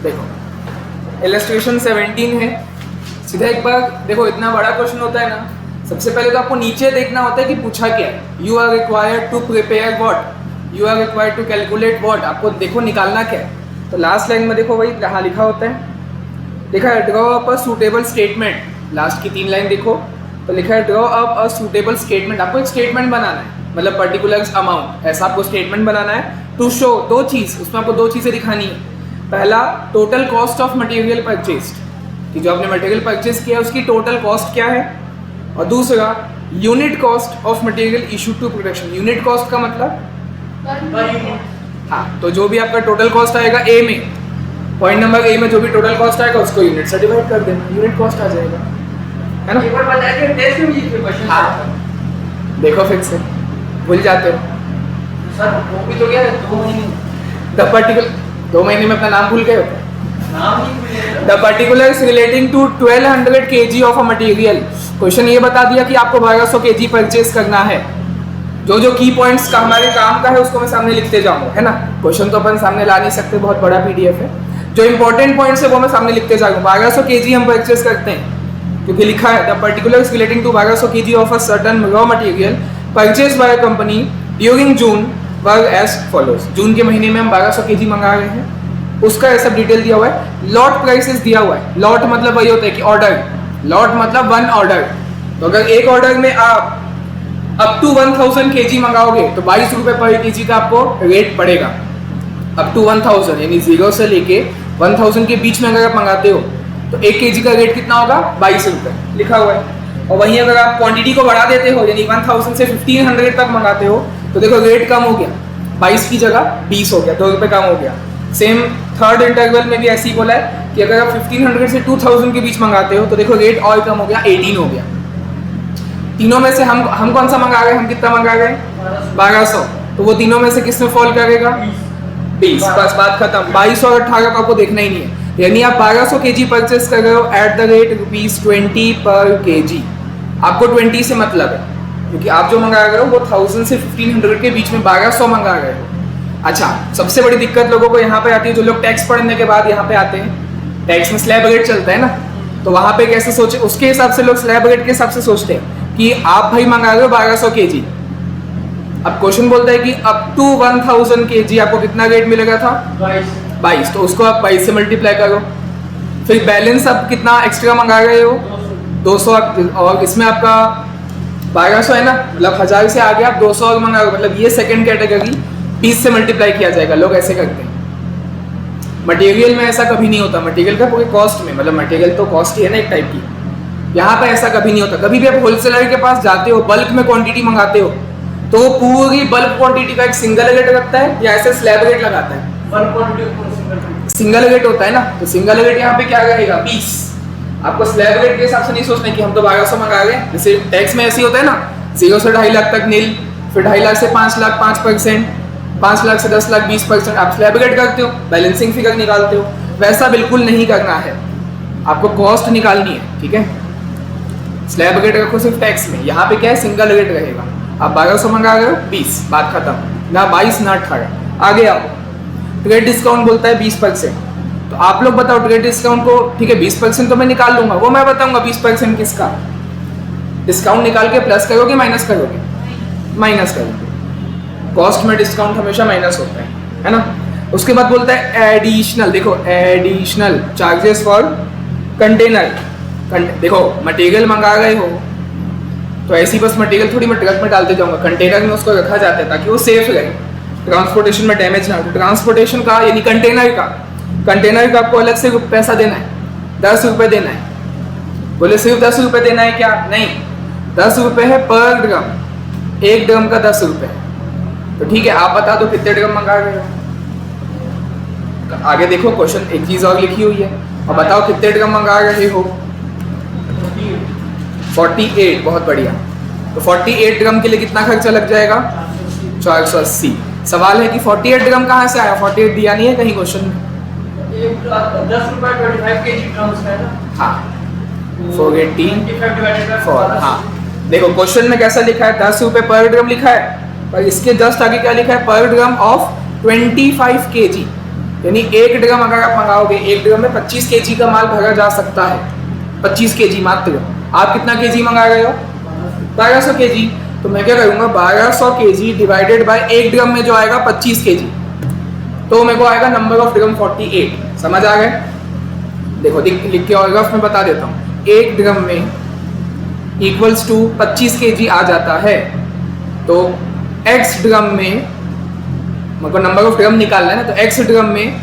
देखो इलस्ट्रेशन 17 है। सीधा एक बार देखो, इतना बड़ा क्वेश्चन होता है ना, सबसे पहले तो आपको नीचे देखना होता है कि पूछा क्या है। You are required to prepare what, you are required to calculate what, आपको देखो निकालना क्या है। तो लास्ट लाइन में देखो वही यहाँ लिखा होता है, लिखा है draw up a suitable statement. Last की 3 लाइन देखो तो लिखा है draw up a suitable statement. आपको एक स्टेटमेंट बनाना है, मतलब पर्टिकुलर अमाउंट, ऐसा आपको स्टेटमेंट बनाना है टू शो 2 चीज़। उसमें आपको 2 चीज़ें दिखानी है। पहला, total cost of material purchased, कि जो आपने मटेरियल परचेज किया है उसकी टोटल कॉस्ट क्या है। और दूसरा, unit cost of material issued to production. Unit cost का मतलब, हाँ, तो जो भी आपका टोटल कॉस्ट आएगा ए में, पॉइंट नंबर ए में जो भी टोटल कॉस्ट आएगा उसको यूनिट से डिवाइड कर देना, यूनिट कॉस्ट आ जाएगा, है ना। एक बार बताइए टेस्ट में ये क्वेश्चन। हाँ, देखो फिर से भूल जाते हो सर, वो भी तो क्या है 2 महीने द पर्टिकुलर 2 महीने में अपना नाम भूल गए हो। नाम नहीं भूलिएगा। The particulars relating to 1200 kg of a material. Question ये बता दिया कि आपको 1200 kg परचेज करना है। जो जो की पॉइंट्स का हमारे काम का है उसको मैं सामने लिखते जाऊंगा, है ना। क्वेश्चन तो अपन सामने ला नहीं सकते, बहुत बड़ा PDF है। जो इंपॉर्टेंट पॉइंट्स है वो मैं सामने लिखते जाऊंगा। 1200 kg हम परचेज करते हैं क्योंकि लिखा है the particulars relating to 1200 kg of a certain raw material purchase by a company during June were as follows. जून के महीने में हम 1200 kg मंगा रहे हैं, उसका ये सब डिटेल दिया हुआ है। लॉट प्राइसेस दिया हुआ है। लॉट मतलब वही होता है कि ऑर्डर, लॉट मतलब 1 ऑर्डर। तो अगर एक ऑर्डर में आप अप टू 1000 kg मंगाओगे तो 22 रुपये पर kg का आपको रेट पड़ेगा। अप टू 1000 यानी 0 से लेके 1000 के बीच में अगर आप मंगाते हो तो 1 kg का रेट कितना होगा, 22 रुपये लिखा हुआ है। और वहीं अगर आप क्वांटिटी को बढ़ा देते हो, यानी 1000 से 1500 तक मंगाते हो, तो देखो रेट कम हो गया, 22 की जगह 20 हो गया, 2 रुपये कम हो गया। सेम थर्ड इंटरवल में भी ऐसे ही बोला है कि अगर आप 1500 से 2000 के बीच मंगाते हो तो देखो रेट और कम हो गया, 18 हो गया। तीनों में से हम कौन सा मंगा रहे हैं, हम कितना मंगा रहे हैं, 1200। तो वो तीनों में से किस में फॉल करेगा, 20। बस बात खत्म। 22 और 18 को आपको देखना ही नहीं है। यानी आप 1200 kg परचेस कर रहे हो एट द रेट ₹20 पर kg। आपको 20 से मतलब है क्योंकि आप जो मंगा रहे हो वो 1000 से 1500 के बीच में 1200 मंगा रहे हो। अच्छा, सबसे बड़ी दिक्कत लोगों को यहाँ पे आती है, जो लोग टैक्स पढ़ने के बाद यहाँ पे आते हैं, टैक्स में स्लैब रेट चलता है ना, तो वहाँ पे कैसे सोचे, उसके हिसाब से लोग स्लैब रेट के हिसाब से सोचते हैं कि आप भाई मंगा रहे हो 1200 kg। अब क्वेश्चन बोलता है कि अप टू 1000 kg आपको कितना रेट मिलेगा था, 22। तो उसको आप 22 से मल्टीप्लाई करो, फिर बैलेंस आप कितना एक्स्ट्रा मंगा रहे हो, 200। और इसमें आपका 1200 है ना, मतलब 1000 से आगे आप 200 और मंगा रहे हो, मतलब ये सेकंड कैटेगरी 20 से मल्टीप्लाई किया जाएगा। लोग ऐसे करते हैं। मटेरियल में ऐसा कभी नहीं होता, मटेरियल का पूरी कॉस्ट में, मतलब मटेरियल तो कॉस्ट ही है ना एक टाइप की। यहाँ पे ऐसा कभी नहीं होता। कभी भी आप होलसेलर के पास जाते हो, बल्क में क्वांटिटी मंगाते हो, तो वो पूरी बल्क क्वांटिटी का एक सिंगल रेट रखता है या ऐसे स्लैब रेट लगाता है। बल्क क्वांटिटी सिंगल रेट होता है ना, तो सिंगल रेट यहाँ पे क्या रहेगा, 20। आपको स्लैब रेट के हिसाब से नहीं सोचना कि हम तो 1200 मंगा रहे हैं। जैसे टैक्स में ऐसे होता है ना, 0 से 2.5 लाख तक नील, फिर 2.5 लाख से 5 लाख 5%, 5 लाख से 10 लाख 20%। आप स्लैब रेट करते हो, बैलेंसिंग फिगर निकालते हो। वैसा बिल्कुल नहीं करना है, आपको कॉस्ट निकालनी है, ठीक है। स्लैब रेट रखो सिर्फ टैक्स में, यहाँ पे क्या है, सिंगल रेट रहेगा। आप 1200 मंगा रहे हो, 20, बात खत्म। ना 22 ना 18। आगे आओ, ट्रेड डिस्काउंट बोलता है 20%। तो आप लोग बताओ ट्रेड डिस्काउंट को, ठीक है 20% तो मैं निकाल लूंगा, वो मैं बताऊंगा 20% किसका। डिस्काउंट निकाल के प्लस करोगे माइनस करोगे, माइनस करोगे। कॉस्ट में डिस्काउंट हमेशा माइनस होता है ना। उसके बाद बोलता है एडिशनल, देखो एडिशनल चार्जेस फॉर कंटेनर। देखो मटेरियल मंगा रहे हो तो ऐसी बस मटेरियल थोड़ी मैं ट्रक में डालते जाऊंगा, कंटेनर में उसको रखा जाता है ताकि वो सेफ रहे, ट्रांसपोर्टेशन में डैमेज ना हो। ट्रांसपोर्टेशन का यानी कंटेनर का आपको अलग से पैसा देना है, 10 रुपये देना है। बोले सिर्फ 10 रुपये देना है क्या, नहीं, 10 रुपये है पर ड्रम, 1 ड्रम का 10 रुपये। तो ठीक है, आप बता दो कितने ड्रम मंगा रहे हो। आगे देखो क्वेश्चन एक चीज और लिखी हुई है, और बताओ कितने ड्रम मंगा रहे हो। 48, बहुत बढ़िया। तो 48 ड्रम के लिए कितना खर्चा लग जाएगा, 480। सवाल है कि 48 ड्रम कहाँ से आया, 48 दिया नहीं है कहीं क्वेश्चन में। 10 रुपये 25 kg ड्रम्स है ना। हाँ, 484। हाँ देखो क्वेश्चन में कैसा लिखा है, 10 रुपये पर ड्रम लिखा है, पर इसके जस्ट आगे क्या लिखा है, पर ड्रम ऑफ 25 kg, यानी 1 ड्रम अगर आप मंगाओगे, 1 ड्रम में 25 केजी का माल भरा जा सकता है, 25 केजी मात्र। आप कितना केजी मंगा रहे हो? 1200 केजी। तो मैं क्या करूँगा, 1200 केजी डिवाइडेड बाय 1 ड्रम में जो आएगा 25 केजी, तो मेरे को आएगा नंबर ऑफ ड्रम 48। समझ आ गए? देखो लिख के और रफ में बता देता हूँ। 1 ड्रम में इक्वल्स टू 25 केजी आ जाता है, तो x ड्रम में मेरे को नंबर ऑफ ड्रम निकालना है ना, तो x ड्रम में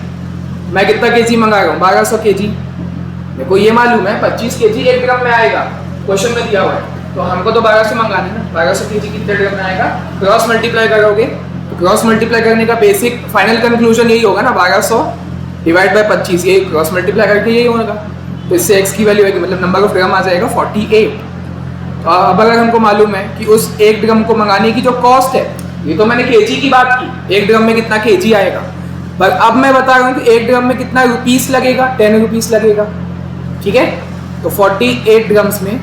मैं कितना केजी मंगा रहा हूँ? 1200 केजी। मेरे को ये मालूम है 25 केजी 1 ड्रम में आएगा, क्वेश्चन में दिया हुआ है, तो हमको तो 1200 मंगाना है ना। 1200 केजी कितने ड्रम में आएगा? क्रॉस मल्टीप्लाई करोगे, तो क्रॉस मल्टीप्लाई करने का बेसिक फाइनल कंक्लूजन यही होगा ना, 1200 डिवाइड बाय 25, ये क्रॉस मल्टीप्लाई करके यही होगा। तो इससे x की वैल्यू आएगी, मतलब नंबर ऑफ ड्रम आ जाएगा 48। तो अब अगर हमको मालूम है कि उस 1 ड्रम को मंगाने की जो कॉस्ट है, ये तो मैंने केजी की बात की, 1 ड्रम में कितना केजी आएगा, पर अब मैं बता रहा हूँ कि 1 ड्रम में कितना रुपीस लगेगा, 10 रुपीस लगेगा। ठीक है, तो 48 ड्रम्स में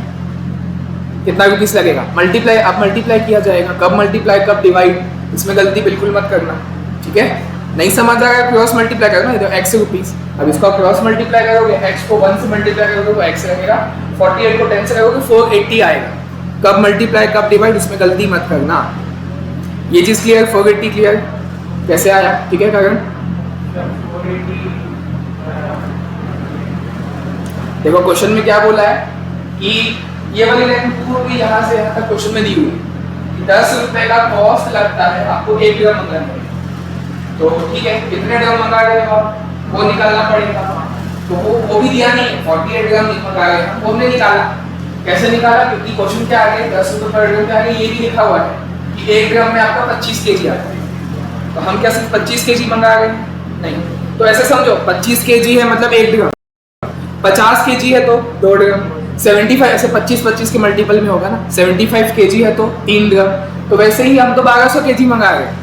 कितना रुपीस लगेगा? मल्टीप्लाई, अब मल्टीप्लाई किया जाएगा। कब मल्टीप्लाई, कब डिवाइड, इसमें गलती बिल्कुल मत करना। ठीक है, नहीं समझ आ रहा है, क्रॉस मल्टीप्लाई करना, तो x रुपीस। अब इसको क्रॉस मल्टीप्लाई करोगे, x को 1 से मल्टीप्लाई करोगे तो x लगेगा, 48 को 10 से करोगे 480 आएगा। कब मल्टीप्लाई, कब डिवाइड, उसमें गलती मत करना। ये चीज़ क्लियर? 480 क्लियर? कैसे आया? ठीक है करण? देखो क्वेश्चन में क्या बोला है कि ये वाली लाइन पूरी यहाँ से यहाँ तक क्वेश्चन में दी हुई है, 10 रुपए का कॉस्ट लगता है आपको 1 ड्रम मंगाने में। तो ठीक है, कितने ड्रम मंगा रहे हो आप, वो निकालना पड़ेगा। तो वो भी दिया नहीं है, 48 ड्रम मंगा रहे हैं, वो हमने निकाला। कैसे निकाला? क्योंकि क्वेश्चन क्या आ गया, 10 रुपए पर ड्रम क्या आ गया, ये भी लिखा हुआ है कि 1 ड्रम में आपका 25 केजी आता है। तो हम क्या सिर्फ 25 केजी मंगा रहे हैं? नहीं, तो ऐसे समझो 25 केजी है मतलब 1 ड्रम, 50 केजी है तो 2 ड्रम, 75 ऐसे 25 के मल्टीपल में होगा ना, 75 केजी है तो 3 ड्रम। तो वैसे ही हम तो 1200 केजी मंगा रहे हैं,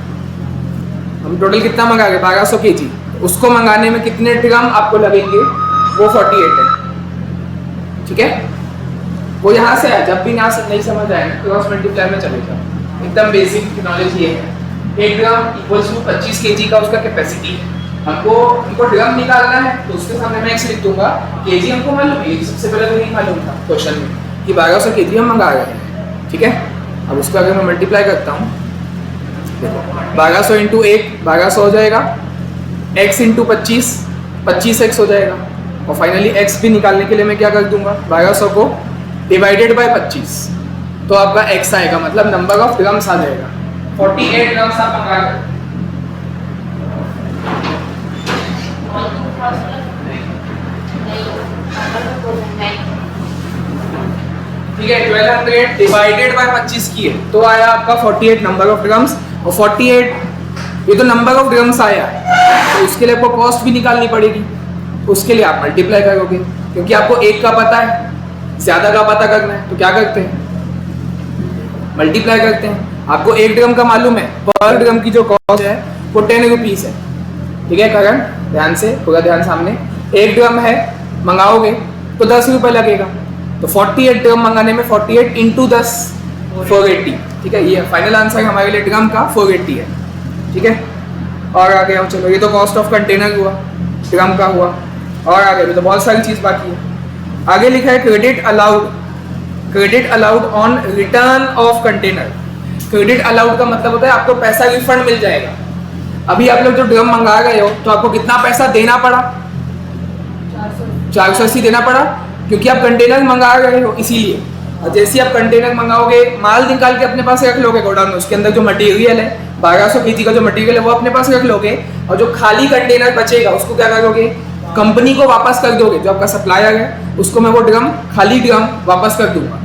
हम टोटल कितना मंगा रहे हैं? 1200 केजी। उसको मंगाने में कितने ड्रम आपको लगेंगे? वो 48 है। ठीक है, वो यहाँ से है, जब भी यहाँ से नहीं समझ आए क्रॉस मल्टीप्लाई में चले जाओ, एकदम बेसिक नॉलेज ये है। 1 ड्रम इक्वल्स टू 25 केजी का उसका कैपेसिटी है। हमको ड्रम निकालना है, तो उसके सामने मैं x लिख दूंगा, केजी हमको मालूम है, सबसे पहले तो नहीं मालूम था क्वेश्चन में कि 1200 केजी हम मंगा रहे हैं। ठीक है, अब उसको अगर मैं मल्टीप्लाई करता हूँ, देखो 1200 इंटू 1 1200 हो जाएगा, x इंटू 25 25x हो जाएगा, और फाइनली x भी निकालने के लिए मैं क्या कर दूंगा, 1200 को डिवाइडेड बाय 25, तो आपका x आएगा, मतलब नंबर ऑफ ड्रम्स आ जाएगा 48 ड्रम्स आप मंगा रहे हैं। ठीक है, 1200 डिवाइडेड बाय 25 की है, तो आया आपका 48 नंबर ऑफ ड्रम्स। और 48 ये तो नंबर ऑफ ड्रम्स आया, तो उसके लिए आपको कॉस्ट भी निकालनी पड़ेगी, उसके लिए आप मल्टीप्लाई करोगे, क्योंकि आपको 1 का पता है, ज़्यादा का पता करना है, तो क्या करते हैं? मल्टीप्लाई करते हैं। आपको 1 ड्रम का मालूम है, पर ड्रम की जो कॉस्ट है वो 10 रुपीस है। ठीक है करण, ध्यान से, पूरा ध्यान सामने। 1 ड्रम है, मंगाओगे तो 10 रुपये लगेगा, तो 48 ड्रम मंगाने में 48 इंटू 10 480। ठीक है, ये फाइनल आंसर हमारे लिए ड्रम का 480 है। ठीक है, और आगे हम चलो, ये तो कॉस्ट ऑफ कंटेनर हुआ, ड्रम का हुआ, और आगे भी तो बहुत सारी चीज़ बाकी है। आगे लिखा है credit allowed on return of container. Credit allowed का मतलब होता है आपको पैसा रिफंड मिल जाएगा। अभी आप लोग जो ड्रम मंगा रहे हो, तो आपको कितना पैसा देना पड़ा? 480 देना पड़ा, क्योंकि आप कंटेनर मंगा रहे हो इसीलिए। और जैसे आप कंटेनर मंगाओगे, माल निकाल के अपने पास रख लोगे गोडाउन में, उसके अंदर जो मटेरियल है 1200 केजी का जो मटेरियल है वो अपने पास रख लोगे, और जो खाली कंटेनर बचेगा उसको क्या करोगे? कंपनी को वापस कर दोगे, जो आपका सप्लायर है उसको मैं वो खाली ड्रम वापस कर दूंगा।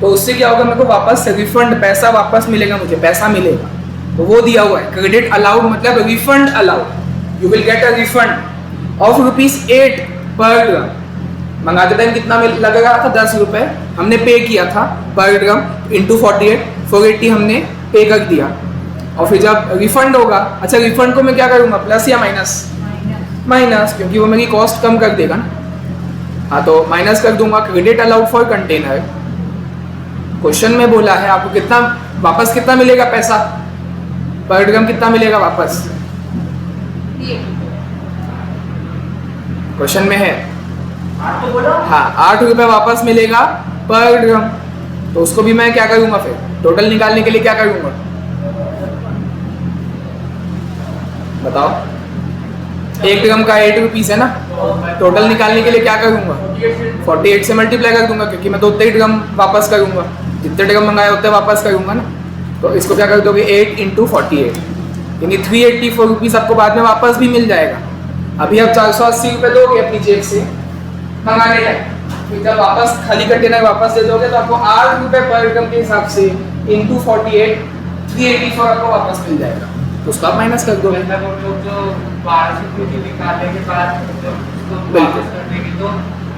तो उससे क्या होगा, मेरे को वापस रिफंड पैसा वापस मिलेगा, मुझे पैसा मिलेगा, तो वो दिया हुआ है। क्रेडिट अलाउड मतलब refund allowed, you will get a refund of ₹8 पर ड्रम। मंगाते टाइम कितना लगेगा था? 10 रुपये हमने पे किया था पर ड्रम, इंटू 48 480 हमने पे कर दिया। और फिर जब रिफंड होगा, अच्छा रिफंड को मैं क्या करूँगा, प्लस या माइनस? माइनस, क्योंकि वो मेरी कॉस्ट कम कर देगा ना। हाँ, तो माइनस कर दूंगा। Credit allowed for container, question में बोला है आपको कितना वापस, कितना मिलेगा पैसा पर ड्रम, कितना मिलेगा वापस? क्वेश्चन में है। आप तो बोलो। हाँ, 8 रुपये वापस मिलेगा पर ड्रम। तो उसको भी मैं क्या करूँगा, फिर टोटल निकालने के लिए क्या करूँगा बताओ। 1 ड्रम का 8 रुपीज़ है ना, टोटल निकालने के लिए क्या करूँगा 48 से मल्टीप्लाई कर दूंगा, क्योंकि मैं तो उतने ही ड्रम वापस करूँगा, जितने ड्रम मंगाए उतने वापस करूँगा ना। तो इसको क्या कर दोगे 8 × 48, यानी 384 रुपीज़ आपको बाद में वापस भी मिल जाएगा। अभी आप 480 रुपये दोगे अपनी जेब से मंगाने का, फिर जब वापस खाली कंटेनर वापस दे दोगे तो आपको 8 रुपये पर ड्रम के हिसाब से इंटू 48 384 आपको वापस मिल जाएगा। तो उसको आप माइनस कर दोगे। मतलब हम लोग जो 1200 रुपये निकालने के बाद उसको वापस कर देंगे तो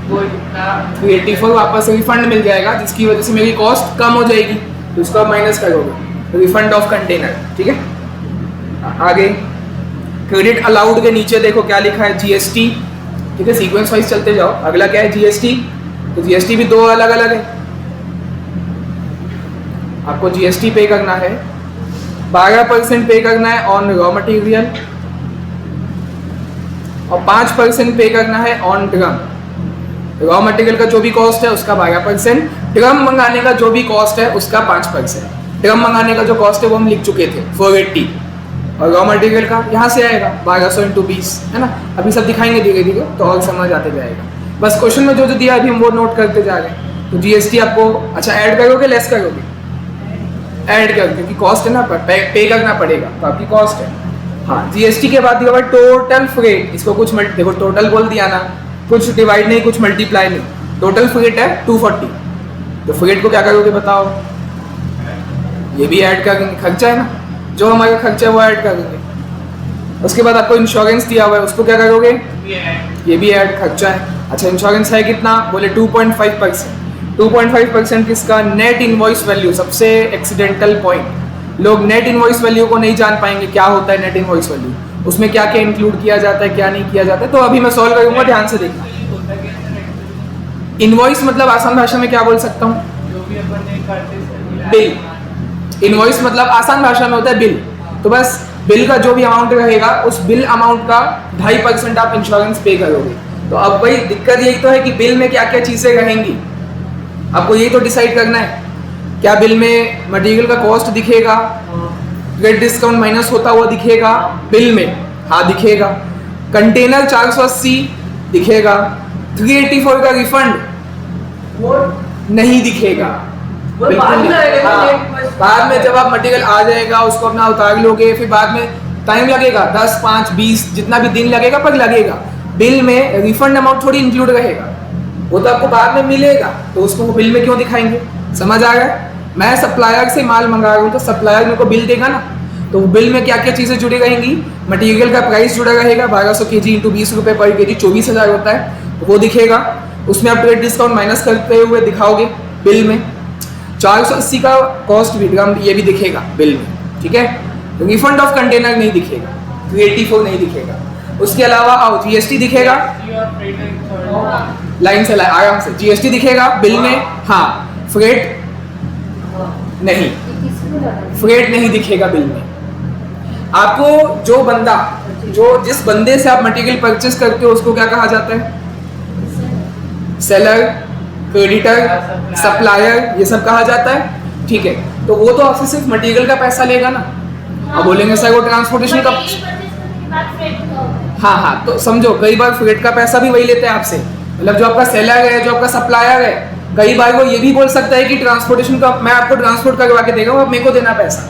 वो इतना 384 वापस रिफंड मिल जाएगा, जिसकी वजह से मेरी कॉस्ट कम हो जाएगी। तो इसको आप माइनस करोगे, रिफंड ऑफ कंटेनर। ठीक है, आगे क्रेडिट अलाउड के नीचे देखो क्या लिखा है, जीएसटी। ठीक है, सीक्वेंस वाइज चलते जाओ। अगला क्या है, जीएसटी। तो जीएसटी भी 2 अलग अलग है। आपको जीएसटी पे करना है, 12% पे करना है ऑन रॉ मटेरियल और 5% पे करना है ऑन ड्रम। रॉ मटेरियल का जो भी कॉस्ट है उसका 12%, ड्रम मंगाने का जो भी कॉस्ट है उसका 5%। ड्रम मंगाने का जो कॉस्ट है वो हम लिख चुके थे 480, और रॉ मटेरियल का यहाँ से आएगा 1200 × 20, है ना। अभी सब दिखाएंगे धीरे धीरे तो और समझ आते जाएगा। बस क्वेश्चन में जो जो दिया अभी हम वो नोट करते जा रहे हैं। तो जीएसटी आपको अच्छा ऐड करोगे लेस करोगे, ऐड करोगे क्योंकि कॉस्ट है ना, पे करना पड़ेगा तो आपकी कॉस्ट है। हाँ, जीएसटी के बाद दिया टोटल फ्रेट। इसको कुछ देखो टोटल बोल दिया ना, कुछ डिवाइड नहीं कुछ मल्टीप्लाई नहीं, टोटल फ्रेट है 240। तो फ्रेट को क्या करोगे बताओ, ये भी ऐड करेंगे, खर्चा है ना, जो हमारा खर्चा है वो ऐड करेंगे। उसके बाद आपको इंश्योरेंस दिया हुआ है, उसको क्या करोगे, ये भी ऐड खर्चा है। अच्छा, इंश्योरेंस है कितना, बोले 2.5%। 2.5% किसका, नेट इनवॉइस वैल्यू। सबसे एक्सीडेंटल पॉइंट, लोग नेट इनवॉइस वैल्यू को नहीं जान पाएंगे क्या होता है नेट इनवॉइस वैल्यू, उसमें क्या क्या इंक्लूड किया जाता है क्या नहीं किया जाता है। तो अभी मैं सॉल्व करूंगा, ध्यान से देखना। इनवॉइस मतलब आसान भाषा में क्या बोल सकता हूँ, बिल। इनवॉइस मतलब आसान भाषा में होता है बिल। तो बस बिल का जो भी अमाउंट रहेगा उस बिल अमाउंट का 2.5% आप इंश्योरेंस पे करोगे। तो अब भाई दिक्कत यही तो है कि बिल में क्या क्या चीजें रहेंगी, आपको यही तो डिसाइड करना है। क्या बिल में मटेरियल का कॉस्ट दिखेगा, ग्रेड डिस्काउंट माइनस होता हुआ दिखेगा बिल में, हाँ दिखेगा। कंटेनर 480 दिखेगा, 384 का रिफंड नहीं दिखेगा, बिल्कुल नहीं। हाँ, बाद में जब आप मटेरियल आ जाएगा उसको अपना उतार लोगे, फिर बाद में टाइम लगेगा 10, 5, 20 जितना भी दिन लगेगा पर लगेगा। बिल में रिफंड अमाउंट थोड़ी इंक्लूड रहेगा, वो तो आपको बाद में मिलेगा, तो उसको बिल में क्यों दिखाएंगे। समझ आ गया। मैं सप्लायर से माल मंगा रहा हूँ तो सप्लायर मेरे को बिल देगा ना, तो बिल में क्या क्या चीज़ें जुड़ी रहेंगी, मटेरियल का प्राइस जुड़ा रहेगा 1200 kg × 20 रुपये पर kg 24,000 होता है, तो वो दिखेगा। उसमें आप ट्रेड डिस्काउंट माइनस करते हुए दिखाओगे बिल में। 480 का कॉस्ट भी ये भी दिखेगा बिल में, ठीक है। रिफंड ऑफ कंटेनर नहीं दिखेगा, 384 नहीं दिखेगा। उसके अलावा आओ जीएसटी दिखेगा, लाइन से आराम से जीएसटी दिखेगा बिल में, हाँ। फ्रेट नहीं, फ्रेट नहीं दिखेगा बिल में। आपको जो बंदा, जिस बंदे से आप मटेरियल परचेस करते हो उसको क्या कहा जाता है, सेलर, क्रेडिटर, सप्लायर, ये सब कहा जाता है, ठीक है। तो वो तो आपसे सिर्फ मटेरियल का पैसा लेगा ना। अब बोलेंगे सर वो ट्रांसपोर्टेशन का, हाँ, तो समझो कई बार फ्रेट का पैसा भी वही लेते हैं आपसे। मतलब जो आपका सेलर है, जो आपका सप्लायर है, कई बार वो ये भी बोल सकता है कि ट्रांसपोर्टेशन का मैं आपको ट्रांसपोर्ट करवा के देगा, अब मेरे को देना पैसा।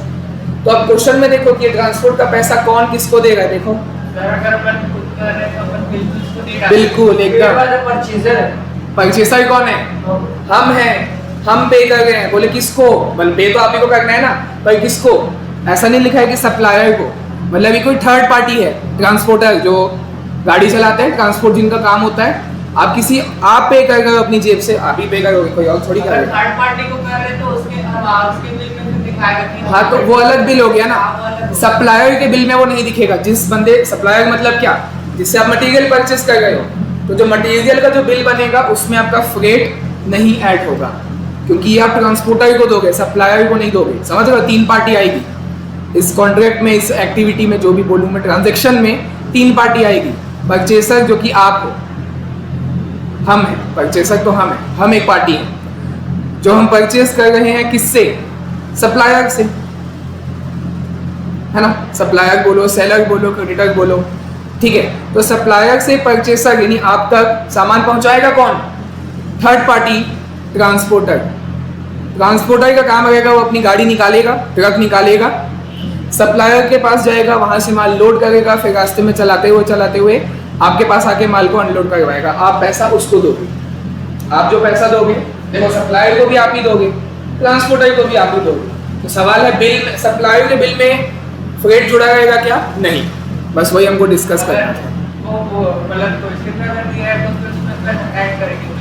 तो अब क्वेश्चन में देखो कि ट्रांसपोर्ट का पैसा कौन किसको देगा, देखो बिल्कुल एकदम। परचेसर कौन है, हम हैं, हम पे कर रहे हैं। बोले किसको, बोले पे तो आप ही को करना है ना, पर किसको, ऐसा नहीं लिखा है कि सप्लायर को, मतलब ये कोई थर्ड पार्टी है। ट्रांसपोर्टर जो गाड़ी चलाते हैं, ट्रांसपोर्ट जिनका काम होता है, आप पे कर रहे हो अपनी जेब से, आप ही पे करोगे, कोई और थोड़ी करेगा। थर्ड पार्टी को कर रहे तो उसके बिल में दिखाएगा कि हाँ, तो वो अलग बिल हो गया ना। सप्लायर के बिल में वो नहीं दिखेगा। जिस बंदे, सप्लायर मतलब क्या, जिससे आप मटेरियल परचेस कर रहे हो, तो जो मटेरियल का जो बिल बनेगा उसमें आपका फ्रेट नहीं ऐड होगा, क्योंकि ये आप ट्रांसपोर्टर को दोगे, सप्लायर को नहीं दोगे। समझ रहे हो, 3 पार्टी आएगी इस कॉन्ट्रैक्ट में, इस एक्टिविटी में, जो भी बोलूँ मैं, ट्रांजैक्शन में 3 पार्टी आएगी। परचेसर जो कि आप हो, हम हैं, परचेसर तो हम हैं, हम एक पार्टी हैं। जो हम परचेस कर रहे हैं किससे? सप्लायर से, है ना। सप्लायर बोलो, सेलर बोलो, क्रेडिटर बोलो, ठीक है। तो सप्लायर से परचेसर यानी आप तक सामान पहुंचाएगा कौन? Third party transporter. ट्रांसपोर्टर का काम रहेगा, वो अपनी गाड़ी निकालेगा, ट्रक निकालेगा, सप्लायर के पास जाएगा, वहां से माल लोड करेगा, फिर रास्ते में चलाते हुए आपके पास आके माल को अनलोड करवाएगा। आप पैसा उसको दोगे। आप जो पैसा दोगे, देखो सप्लायर को भी आप ही दोगे, ट्रांसपोर्टर को भी आप ही दोगे। तो सवाल है बिल, सप्लायर के बिल में फ्रेट जुड़ा रहेगा क्या? नहीं, बस वही हमको डिस्कस करना था।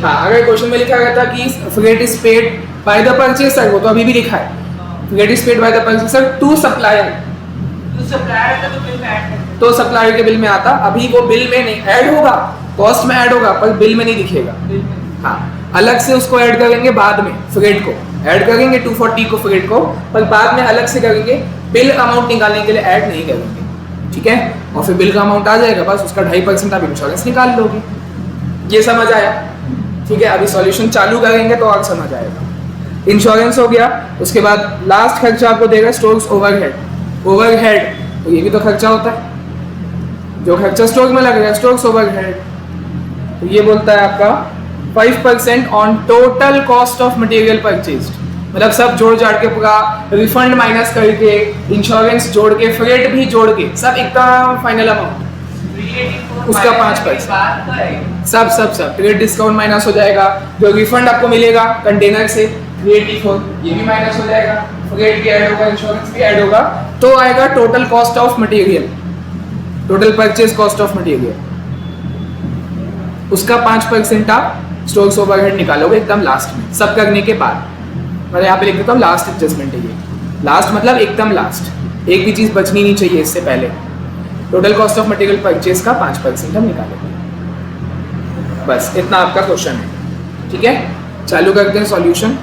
हाँ, अगर क्वेश्चन में लिखा गया था कि freight is paid by the purchaser, वो तो अभी भी लिखा है, freight is paid by the purchaser to supplier, तो सप्लायर के बिल में आता। अभी वो बिल में नहीं ऐड होगा, कॉस्ट में ऐड होगा, पर बिल में नहीं दिखेगा। हाँ, अलग से उसको ऐड करेंगे बाद में, फ्रेट को ऐड करेंगे 240 को फ्रेट को, पर बाद में अलग से करेंगे, बिल अमाउंट निकालने के लिए ऐड नहीं करेंगे, ठीक है। और फिर बिल का अमाउंट आ जाएगा, बस उसका 2.5% आप इंश्योरेंस निकाल लोगे। ये समझ आया? ठीक है, अभी सॉल्यूशन चालू करेंगे तो और समझ आएगा। इंश्योरेंस हो गया, उसके बाद लास्ट खर्चा आपको देगा स्टोर्स ओवरहेड। ओवरहेड तो ये भी तो खर्चा होता है, जो खर्चा स्टोर में लगेगा, स्टोर्स ओवरहेड। तो ये बोलता है आपका 5% on total cost of material purchased, मतलब सब जोड़ जाड़ के पूरा रिफंड माइनस करके, इंश्योरेंस जोड़ के, फ्रेट भी जोड़ के, सब एकदम फाइनल अमाउंट उसका 5%। सब ट्रेड डिस्काउंट माइनस हो जाएगा, जो रिफंड आपको मिलेगा कंटेनर से 384 ये भी माइनस हो जाएगा, फ्रेट भी ऐड होगा, इंश्योरेंस भी ऐड होगा, तो आएगा total cost of material, total purchase cost of material. उसका 5% आप स्टोर्स ओवरहेड निकालोगे एकदम लास्ट में, सब करने के बाद। मैं यहाँ पे लिख देता हूँ लास्ट एडजस्टमेंट है ये, लास्ट मतलब एकदम लास्ट, एक भी चीज़ बचनी नहीं चाहिए इससे पहले। Total cost of material purchase का 5% हम निकालेंगे, बस इतना आपका क्वेश्चन है, ठीक है। चालू करते हैं सॉल्यूशन।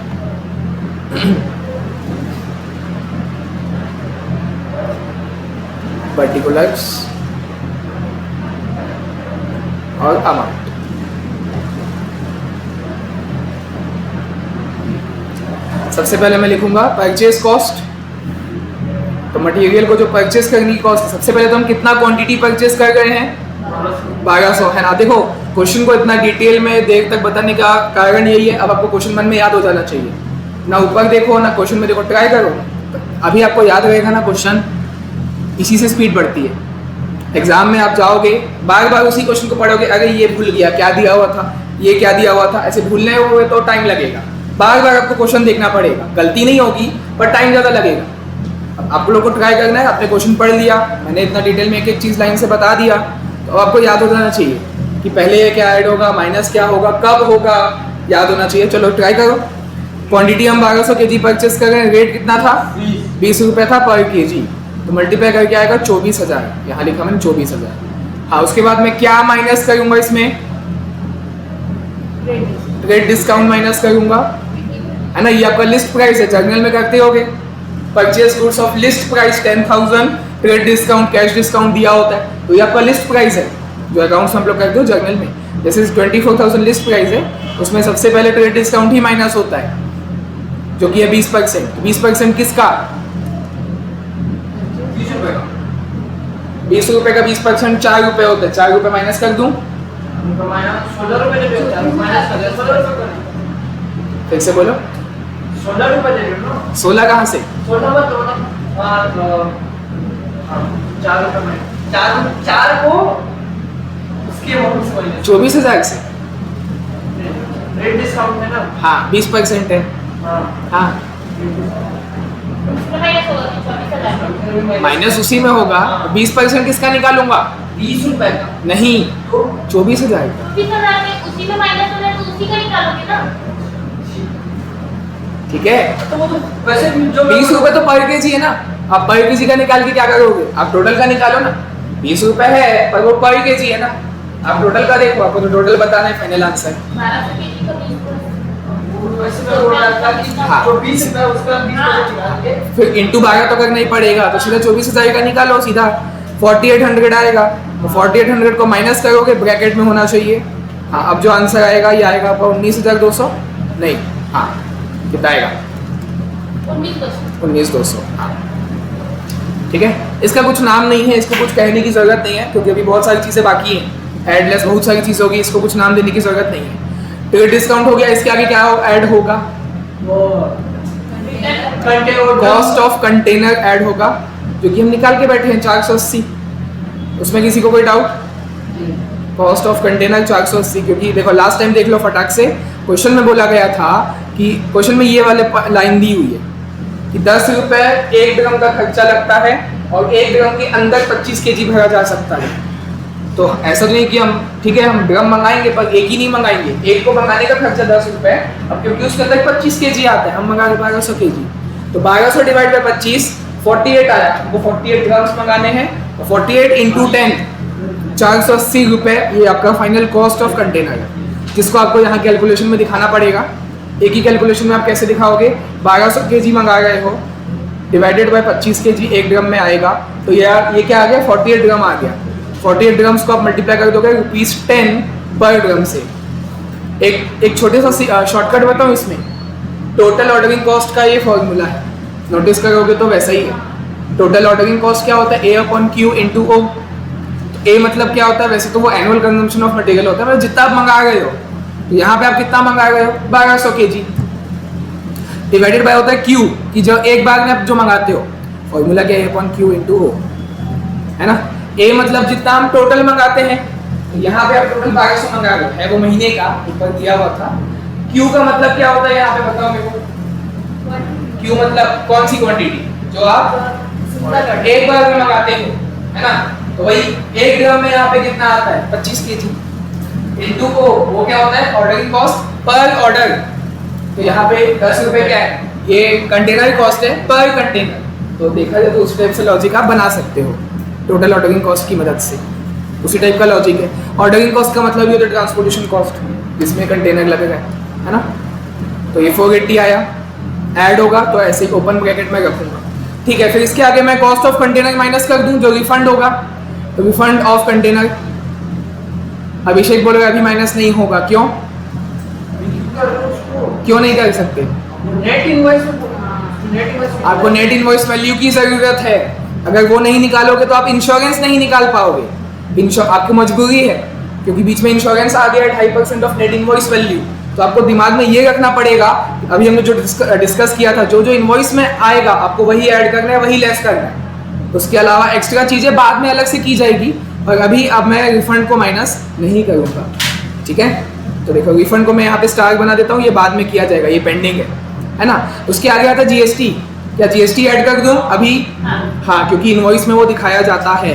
पर्टिकुलर्स और अमाउंट। सबसे पहले मैं लिखूंगा परचेज कॉस्ट, तो मटेरियल को जो परचेज करने की कॉस्ट, सबसे पहले तो हम कितना क्वांटिटी परचेज कर रहे हैं? 1200, है ना। देखो क्वेश्चन को इतना डिटेल में देर तक बताने का कारण यही है, अब आपको क्वेश्चन मन में याद हो जाना चाहिए, ना ऊपर देखो ना क्वेश्चन में देखो, ट्राई करो, अभी आपको याद रहेगा ना क्वेश्चन, इसी से स्पीड बढ़ती है। एग्जाम में आप जाओगे बार बार उसी क्वेश्चन को पढ़ोगे, अरे ये भूल गया, क्या दिया हुआ था, ये क्या दिया हुआ था, ऐसे भूलने हुए तो टाइम लगेगा, बार बार आपको क्वेश्चन देखना पड़ेगा, गलती नहीं होगी पर टाइम ज़्यादा लगेगा। अब आप लोगों को ट्राई करना है, आपने क्वेश्चन पढ़ लिया, मैंने इतना डिटेल में एक एक चीज़ लाइन से बता दिया, तो आपको याद हो जाना चाहिए कि पहले क्या ऐड होगा, माइनस क्या होगा, कब होगा, याद होना चाहिए। चलो ट्राई करो। क्वांटिटी हम 1200 kg परचेस कर रहे हैं, रेट कितना था? 20 रुपये था पर kg, तो मल्टीप्लाई करके आएगा 24,000, यहाँ लिखा मैंने 24,000। हाँ, उसके बाद मैं क्या माइनस करूँगा इसमें? रेट डिस्काउंट माइनस करूँगा, है ना। ये आपका लिस्ट प्राइस है, जर्नल में करते होगे, purchase goods of list price 10,000, trade discount, cash discount दिया होता है, तो ये आपका लिस्ट प्राइस है, जो अकाउंट्स हम लोग करते हो जर्नल में। जैसे 24,000 लिस्ट प्राइस है, उसमें सबसे पहले ट्रेड डिस्काउंट ही माइनस होता है, जो कि है 20%। 20% किसका? 20 रुपये का 20% 4 रुपये होता है, 4 रुपये माइनस कर दूं, फिर से बोलो 16 कहाँ से? 24,000 से। रेट डिस्काउंट है ना? हाँ, 20% है। हाँ, माइनस उसी में होगा, 20% किसका निकालूंगा? 20 रुपए का नहीं, 24,000 का। उसी में माइनस हो रहा है तो उसी का निकालोगे ना, ठीक है। तो वो तो वैसे जो 20 रुपए तो पर केजी है ना, आप पर केजी का निकाल के क्या करोगे? आप टोटल का निकालो ना, 20 रुपए है पर वो पर केजी है ना, आप टोटल का देखो, आपको तो टोटल बताना है, फाइनल आंसर। 1200 kg का 20%। वैसे मैं बोल रहा था कि हाँ। जो 20 रुपए उसका 20% निकाल के फिर इंटू 12 तो करना ही पड़ेगा, तो सीधा 24,000 का निकालो, सीधा 4800 आएगा। तो 4800 को माइनस करोगे, ब्रैकेट में होना चाहिए हाँ, अब जो आंसर आएगा ये आएगा आपका 19,200 नहीं, हाँ कितना आएगा 19,200। हाँ ठीक है, इसका कुछ नाम नहीं है, इसको कुछ कहने की ज़रूरत नहीं है क्योंकि अभी बहुत सारी चीज़ें बाकी हैं, एडलेस बहुत सारी चीज़ होगी, इसको कुछ नाम देने की ज़रूरत नहीं है। टिकट डिस्काउंट हो गया, इसके आगे क्या ऐड होगा, कॉस्ट ऑफ कंटेनर ऐड होगा जो कि हम निकाल के बैठे हैं 480। उसमें किसी को कोई डाउट, कॉस्ट ऑफ कंटेनर 480, क्योंकि देखो लास्ट टाइम देख लो फटाक से, क्वेश्चन में बोला गया था कि क्वेश्चन में ये वाले लाइन दी हुई है कि 10 रुपये 1 ड्रम का खर्चा लगता है और 1 ड्रम के अंदर 25 kg भरा जा सकता है। तो ऐसा तो नहीं कि हम ठीक है हम ड्रम मंगाएंगे पर एक ही नहीं मंगाएंगे, एक को मंगाने का खर्चा 10 रुपये, अब क्योंकि उसके अंदर 25 kg आता है, हम मंगा रहे 1200 kg, तो 1200 डिवाइड बाई 25 48 आया, हमको 48 ग्राम्स मंगाने हैं, 48 इंटू 10 480 रुपये, ये आपका फाइनल कॉस्ट ऑफ कंटेनर है, जिसको आपको यहाँ कैलकुलेशन में दिखाना पड़ेगा। एक ही कैलकुलेशन में आप कैसे दिखाओगे, 1200 kg मंगा रहे हो डिवाइडेड बाय 25 kg 1 ड्रम में आएगा, तो ये क्या आ गया 48 ड्रम आ गया। 48 ड्रम्स को आप मल्टीप्लाई कर दोगे ₹10 पर ड्रम से। एक छोटे सा शॉर्टकट बताऊँ इसमें, टोटल ऑर्डरिंग कॉस्ट का ये फॉर्मूला है, नोटिस करोगे तो वैसा ही है। टोटल ऑर्डरिंग कॉस्ट क्या होता है, A/Q इंटू O। ए मतलब क्या होता है, वैसे तो वो एनुअल कंजम्पशन ऑफ मटेरियल होता है, मतलब जितना आप मंगा रहे हो, तो यहाँ पे आप कितना मंगा रहे हो 1200 kg, डिवाइडेड बाय होता है Q कि जो एक बार में आप जो मंगाते हो, फॉर्मूला क्या है A/Q इंटू O, है ना। A मतलब जितना हम टोटल मंगाते हैं, तो यहाँ पे आप टोटल 1200 मंगा रहे हो, है वो महीने का, ऊपर दिया हुआ था। Q का मतलब क्या होता है यहाँ पे बताओ मेरे को, Q मतलब कौन सी क्वांटिटी जो आप एक बार में मंगाते हो, है ना, तो वही 1 ग्राम में यहाँ पे कितना आता है 25 kg इंटू O, वो क्या होता है ऑर्डरिंग कॉस्ट पर ऑर्डर, तो यहाँ पे 10 रुपए क्या है, ये कंटेनर कॉस्ट है पर कंटेनर, तो देखा जाए तो उस टाइप से लॉजिक आप बना सकते हो टोटल ऑर्डरिंग कॉस्ट की मदद से, उसी टाइप का लॉजिक है। ऑर्डरिंग कॉस्ट का मतलब ये होता है ट्रांसपोर्टेशन कॉस्ट, जिसमें कंटेनर लगेगा, है ना। तो ये 480 आया, ऐड होगा तो ऐसे ही ओपन ब्रैकेट में रखूंगा, ठीक है। फिर इसके आगे मैं कॉस्ट ऑफ कंटेनर माइनस कर दूं, जो रिफंड होगा, तो रिफंड ऑफ कंटेनर, अभिषेक बोलेगा अभी माइनस नहीं होगा, क्यों नहीं कर सकते, नेट इनवॉइस आपको नेट इनवॉइस वैल्यू की जरूरत है, अगर वो नहीं निकालोगे तो आप इंश्योरेंस नहीं निकाल पाओगे, आपकी मजबूरी है, क्योंकि बीच में इंश्योरेंस आ गया 2.5% ऑफ नेट इनवॉइस वैल्यू, तो आपको दिमाग में ये रखना पड़ेगा, अभी हमने जो डिस्कस किया था, जो इनवॉइस में आएगा आपको वही ऐड करना है, वही लेस करना है, उसके अलावा एक्स्ट्रा चीज़ें बाद में अलग से की जाएगी, और अभी अब मैं रिफंड को माइनस नहीं करूँगा, ठीक है। तो देखो रिफंड को मैं यहाँ पे स्टार बना देता हूँ, ये बाद में किया जाएगा, ये पेंडिंग है ना। उसके आगे आता है GST, क्या GST ऐड कर दूँ अभी, हाँ क्योंकि इनवॉइस में वो दिखाया जाता है,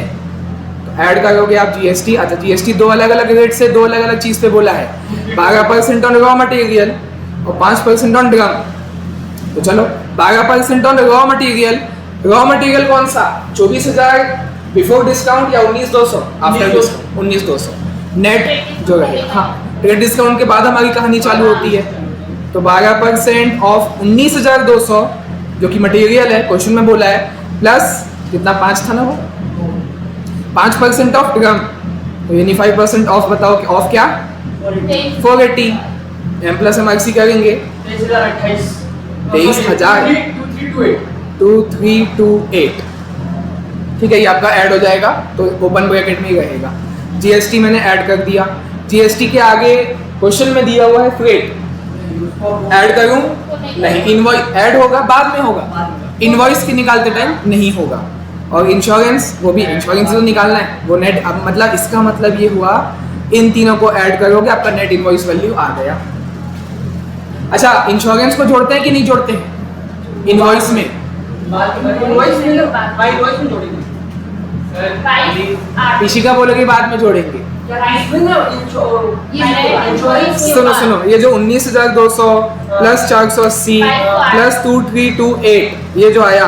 तो ऐड करोगे आप GST। अच्छा GST दो अलग अलग रेट से दो अलग अलग चीज़ पे बोला है, 12% ऑन रॉ मटेरियल और 5% ऑन ड्रम, तो चलो 12% on raw material, raw material कौन सा 24,000 बिफोर डिस्काउंट या 19,200 आफ्टर डिस्काउंट, 19,200 नेट जो है, हाँ टिकट डिस्काउंट के बाद हमारी कहानी चालू होती है, तो 12% ऑफ 19,200 जो कि मटेरियल है, क्वेश्चन में बोला है, प्लस कितना 5 था ना वो 5% ऑफ ड्रम, तो यानी 5% ऑफ, बताओ कि ऑफ क्या 480, एम प्लस एम आईसी करेंगे 23,000 2328, ठीक है, ये आपका ऐड हो जाएगा, तो ओपन ब्रैकेट में ही रहेगा। GST मैंने ऐड कर दिया, GST के आगे क्वेश्चन में दिया हुआ है फ्रेट, ऐड करूं नहीं, इनवॉइस ऐड होगा बाद में होगा, इनवॉइस के निकालते टाइम नहीं होगा, और इंश्योरेंस, वो भी इंश्योरेंस तो निकालना है, वो नेट, अब मतलब इसका मतलब ये हुआ इन तीनों को ऐड करोगे आपका नेट इनवॉइस वैल्यू आ गया। अच्छा इंश्योरेंस को जोड़ते हैं कि नहीं जोड़ते हैं इनवॉइस में, इशिका बोलोगे बाद में जोड़ेंगे, सुनो ये जो 19,200 प्लस 480 प्लस 2328 ये जो आया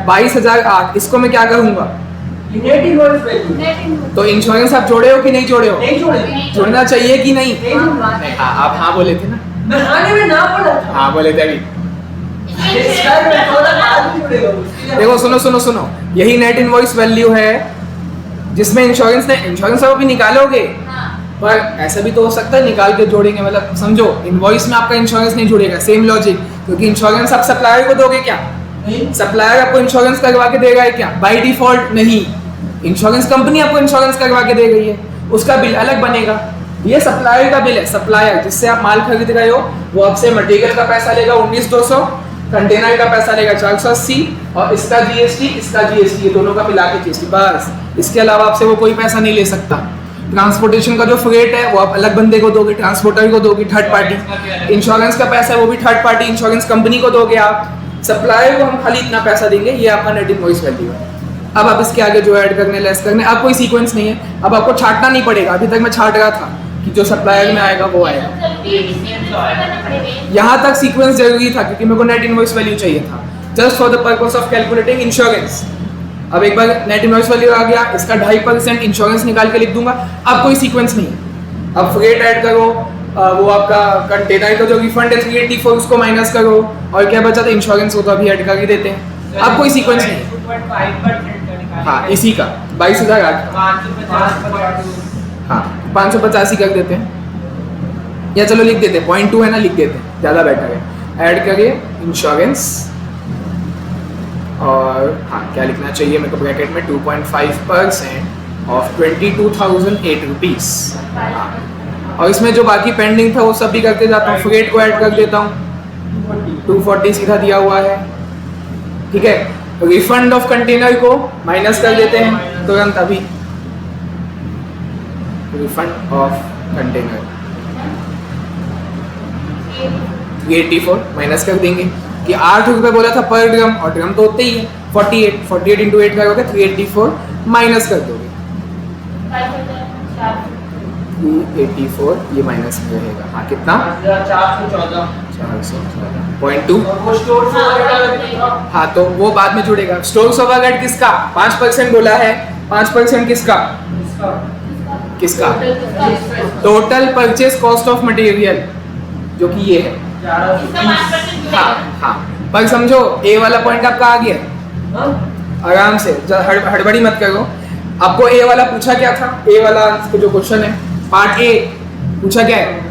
22,008, इसको मैं क्या करूंगा, तो इंश्योरेंस आप जोड़े हो कि नहीं जोड़े हो, जोड़ना चाहिए कि नहीं, आप हाँ बोले थे ना, हाँ बोले थे अभी। देखो सुनो, यही नेट इनवॉइस वैल्यू है जिसमें इंश्योरेंस आप अभी निकालोगे, पर ऐसा भी तो हो सकता है निकाल के जोड़ेंगे, मतलब समझो इनवॉइस में आपका इंश्योरेंस नहीं जुड़ेगा, सेम लॉजिक, क्योंकि इंश्योरेंस आप सप्लायर को दोगे क्या? सप्लायर आपको इंश्योरेंस करवा के देगा क्या? बाय डिफॉल्ट नहीं, इंश्योरेंस कंपनी आपको इंश्योरेंस करवा के दे रही है, उसका बिल अलग बनेगा। ये सप्लायर का बिल है, सप्लायर जिससे आप माल खरीद रहे हो वो आपसे मटेरियल का पैसा लेगा 19,200, कंटेनर का पैसा लेगा 480 और इसका जीएसटी ये दोनों का मिला के जीएसटी, बस। इसके अलावा आपसे वो कोई पैसा नहीं ले सकता। ट्रांसपोर्टेशन का जो फ्रेट है वो आप अलग बंदे को दोगे, ट्रांसपोर्टर को दोगे, थर्ड पार्टी। इंश्योरेंस का पैसा है वो भी थर्ड पार्टी इंश्योरेंस कंपनी को दोगे आप। सप्लायर को हम खाली इतना पैसा देंगे, ये आपका नेट इनवॉइस वैल्यू है। अब आप इसके आगे जो ऐड करने लेस करने, अब कोई सीक्वेंस नहीं है, अब आपको छांटना नहीं पड़ेगा। अभी तक मैं छांट रहा था कि जो सप्लायर में आएगा वो आएगा। यहाँ तक सीक्वेंस जरूरी था क्योंकि मेरे को नेट इनवॉइस वैल्यू चाहिए था, just for the purpose of calculating insurance. अब एक बार नेट इनवॉइस वैल्यू आ गया, इसका 2.5% इंश्योरेंस निकाल के लिख दूंगा। अब कोई सीक्वेंस नहीं है। अब फ्रेट ऐड करो, वो आपका कंटेनर का जो रिफंड है 384 उसको माइनस करो, और क्या बचा था इंश्योरेंस, वो तो अभी ऐड करके देते हैं। अब कोई सीक्वेंस नहीं है। 2.5% हाँ इसी का 22,008, हाँ 585 कर देते हैं, या चलो लिख देते हैं 0.2 है ना, लिख देते हैं, ज़्यादा बेटर है। ऐड करिए इंश्योरेंस, और हाँ क्या लिखना चाहिए मेरे को ब्रैकेट में, 2.5% ऑफ 22,008 रुपीज़। और इसमें जो बाकी पेंडिंग था वो सब भी करते जाता हूँ, फ्रेट को ऐड कर देता हूँ, 240 सीधा दिया हुआ है, ठीक है। रिफंड ऑफ कंटेनर को माइनस कर देते हैं तुरंत अभी, रिफंड ऑफ कंटेनर 384 माइनस कर देंगे कि 8 रुपये बोला था पर ड्रम, और ड्रम तो होते ही है 48 इंटू 8 करोगे 384 माइनस कर दोगे 384, ये माइनस में रहेगा। हाँ कितना? 414.2। हाँ तो वो बाद में जुड़ेगा। स्टोर्स ओवरहेड किसका? 5% बोला है, 5% किसका? किसका? Total purchase cost of material, जो कि ये है। हाँ हाँ, पर समझो ए वाला पॉइंट आपका आ गया, आराम से हड़बड़ी मत करो। आपको ए वाला पूछा क्या था? ए वाला जो क्वेश्चन है पार्ट ए पूछा क्या है,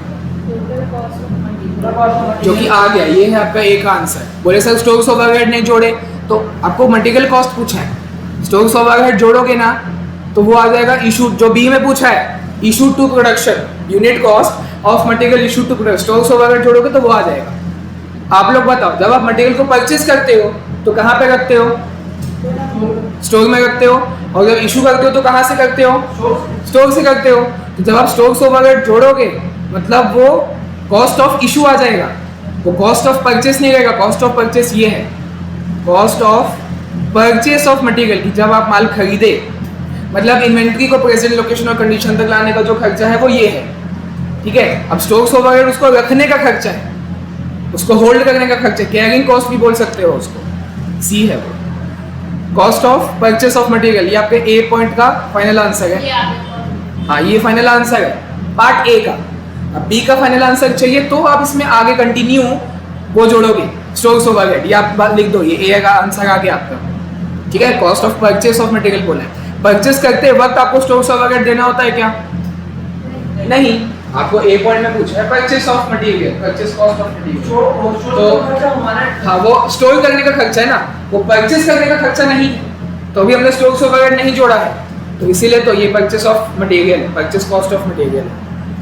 जो कि आ गया, ये है आपका ए का आंसर। बोले सर स्टोर्स ओवरहेड नहीं जोड़े, तो आपको मटेरियल कॉस्ट पूछा है, स्टोर्स ओवरहेड जोड़ोगे ना तो वो आ जाएगा इशूड, जो बी में पूछा है issued to production, unit cost of material issued to production, stores overhead जोड़ोगे तो वो आ जाएगा। आप लोग बताओ, जब आप मटेरियल को परचेज करते हो तो कहाँ पे रखते हो? स्टोर में रखते हो, और जब इशू करते हो तो कहाँ से करते हो? स्टोर से करते हो। तो जब आप स्टोर्स ओवरहेड जोड़ोगे मतलब वो कॉस्ट ऑफ इशू आ जाएगा, वो कॉस्ट ऑफ परचेस नहीं रहेगा। कॉस्ट ऑफ परचेस ये है, cost of purchase of material की जब आप माल खरीदे, मतलब इन्वेंट्री को प्रेजेंट लोकेशन और कंडीशन तक लाने का जो खर्चा है वो ये है, ठीक है। अब स्टोर्स ओवरहेड उसको रखने का खर्चा है, उसको होल्ड करने का खर्चा, कैरिंग कॉस्ट भी बोल सकते हो उसको, सी है वो। Cost of purchase of material, ये आपके ए पॉइंट का फाइनल आंसर है। हाँ ये फाइनल आंसर है पार्ट ए का। अब बी का फाइनल आंसर चाहिए तो आप इसमें आगे कंटिन्यू वो जोड़ोगे स्टोर्स ओवरहेड, ये आप बात लिख दो, ये ए का आंसर आ गया आपका, ठीक है। Cost of purchase of material बोला है, परचेस करते वक्त आपको स्टोर्स ओवरहेड देना होता है क्या? नहीं, आपको ए पॉइंट में पूछा है purchase of material, purchase cost of material, तो हाँ वो स्टोर करने का खर्चा है ना, वो परचेस करने का खर्चा नहीं है, तो अभी हमने स्टोर्स ओवरहेड नहीं जोड़ा है, तो इसीलिए तो ये purchase of material, purchase cost of material,